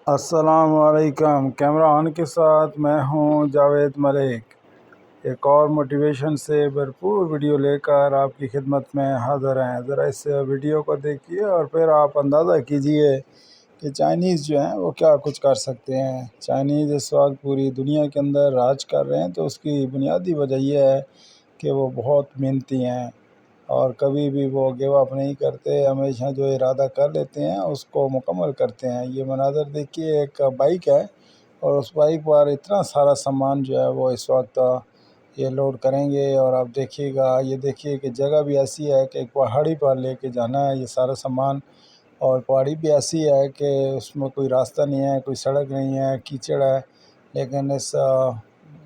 السلام علیکم۔ کیمرہ آن کے ساتھ میں ہوں جاوید ملک، ایک اور موٹیویشن سے بھرپور ویڈیو لے کر آپ کی خدمت میں حاضر ہیں۔ ذرا اس ویڈیو کو دیکھیے اور پھر آپ اندازہ کیجئے کہ چائنیز جو ہیں وہ کیا کچھ کر سکتے ہیں۔ چائنیز اس وقت پوری دنیا کے اندر راج کر رہے ہیں، تو اس کی بنیادی وجہ یہ ہے کہ وہ بہت محنتی ہیں اور کبھی بھی وہ گیو اپ نہیں کرتے، ہمیشہ جو ارادہ کر لیتے ہیں اس کو مکمل کرتے ہیں۔ یہ مناظر دیکھیے، ایک بائک ہے اور اس بائک پر اتنا سارا سامان جو ہے وہ اس وقت یہ لوڈ کریں گے، اور آپ دیکھیے گا، یہ دیکھیے کہ جگہ بھی ایسی ہے کہ ایک پہاڑی پر لے کے جانا ہے یہ سارا سامان، اور پہاڑی بھی ایسی ہے کہ اس میں کوئی راستہ نہیں ہے، کوئی سڑک نہیں ہے، کیچڑ ہے، لیکن اس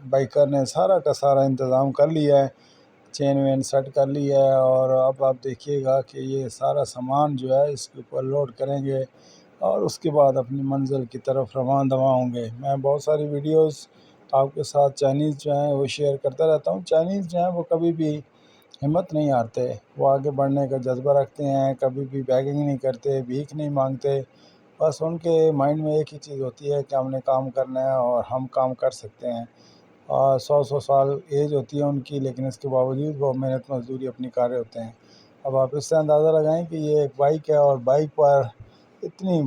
بائکر نے سارا کا سارا انتظام کر لیا ہے، چین وین سیٹ کر لی ہے، اور اب آپ دیکھیے گا کہ یہ سارا سامان جو ہے اس کے اوپر لوڈ کریں گے اور اس کے بعد اپنی منزل کی طرف روان دوا ہوں گے۔ میں بہت ساری ویڈیوز آپ کے ساتھ چائنیز جو ہیں وہ شیئر کرتا رہتا ہوں۔ چائنیز جو ہیں وہ کبھی بھی ہمت نہیں ہارتے، وہ آگے بڑھنے کا جذبہ رکھتے ہیں، کبھی بھی بیگنگ نہیں کرتے، بھیک نہیں مانگتے، بس ان کے مائنڈ میں ایک ہی چیز ہوتی ہے کہ ہم نے کام کرنا ہے اور ہم کام کر سکتے ہیں۔ 100 سال ایج ہوتی ہے ان کی، لیکن اس کے باوجود وہ محنت مزدوری اپنی کر رہے ہوتے ہیں۔ اب آپ اس سے اندازہ لگائیں کہ یہ ایک بائک ہے اور بائک پر اتنی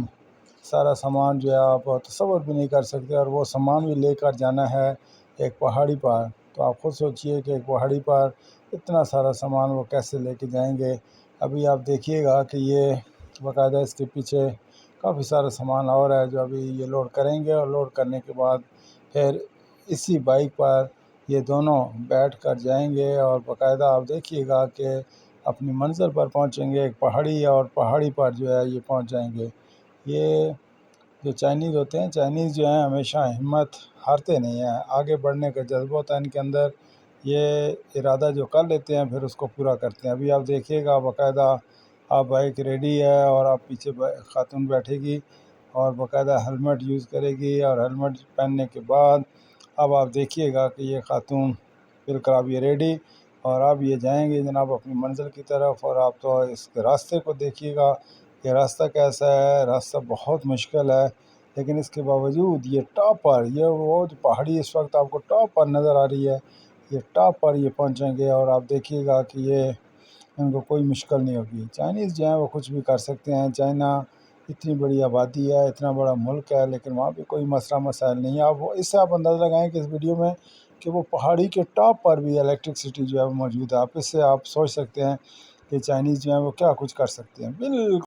سارا سامان جو ہے آپ تصور بھی نہیں کر سکتے، اور وہ سامان بھی لے کر جانا ہے ایک پہاڑی پر، تو آپ خود سوچئے کہ ایک پہاڑی پر اتنا سارا سامان وہ کیسے لے کے جائیں گے۔ ابھی آپ دیکھیے گا کہ یہ باقاعدہ اس کے پیچھے کافی سارا سامان اور ہے جو ابھی یہ لوڈ کریں گے، اور لوڈ کرنے کے بعد پھر اسی بائک پر یہ دونوں بیٹھ کر جائیں گے، اور باقاعدہ آپ دیکھیے گا کہ اپنی منزل پر پہنچیں گے، ایک پہاڑی، اور پہاڑی پر جو ہے یہ پہنچ جائیں گے۔ یہ جو چائنیز ہوتے ہیں، چائنیز جو ہیں ہمیشہ ہمت ہارتے نہیں ہیں، آگے بڑھنے کا جذبہ ہوتا ہے ان کے اندر، یہ ارادہ جو کر لیتے ہیں پھر اس کو پورا کرتے ہیں۔ ابھی آپ دیکھیے گا باقاعدہ آپ بائک ریڈی ہے اور آپ پیچھے خاتون بیٹھے گی اور باقاعدہ ہیلمٹ یوز کرے گی، اور ہیلمٹ پہننے کے بعد اب آپ دیکھیے گا کہ یہ خاتون بالکل اب یہ ریڈی، اور اب یہ جائیں گے جناب اپنی منزل کی طرف۔ اور آپ تو اس کے راستے کو دیکھیے گا کہ راستہ کیسا ہے، راستہ بہت مشکل ہے، لیکن اس کے باوجود یہ ٹاپ پر، یہ وہ جو پہاڑی اس وقت آپ کو ٹاپ پر نظر آ رہی ہے، یہ ٹاپ پر یہ پہنچیں گے، اور آپ دیکھیے گا کہ یہ ان کو کوئی مشکل نہیں ہوگی۔ چائنیز جو ہیں وہ کچھ بھی کر سکتے ہیں۔ چائنا اتنی بڑی آبادی ہے، اتنا بڑا ملک ہے، لیکن وہاں پہ کوئی مسئلہ مسائل نہیں ہے۔ آپ اس سے آپ اندازہ لگائیں کہ اس ویڈیو میں کہ وہ پہاڑی کے ٹاپ پر بھی الیکٹرکسٹی جو ہے وہ موجود ہے۔ آپ اس سے آپ سوچ سکتے ہیں کہ چائنیز جو ہیں وہ کیا کچھ کر سکتے ہیں۔ بالکل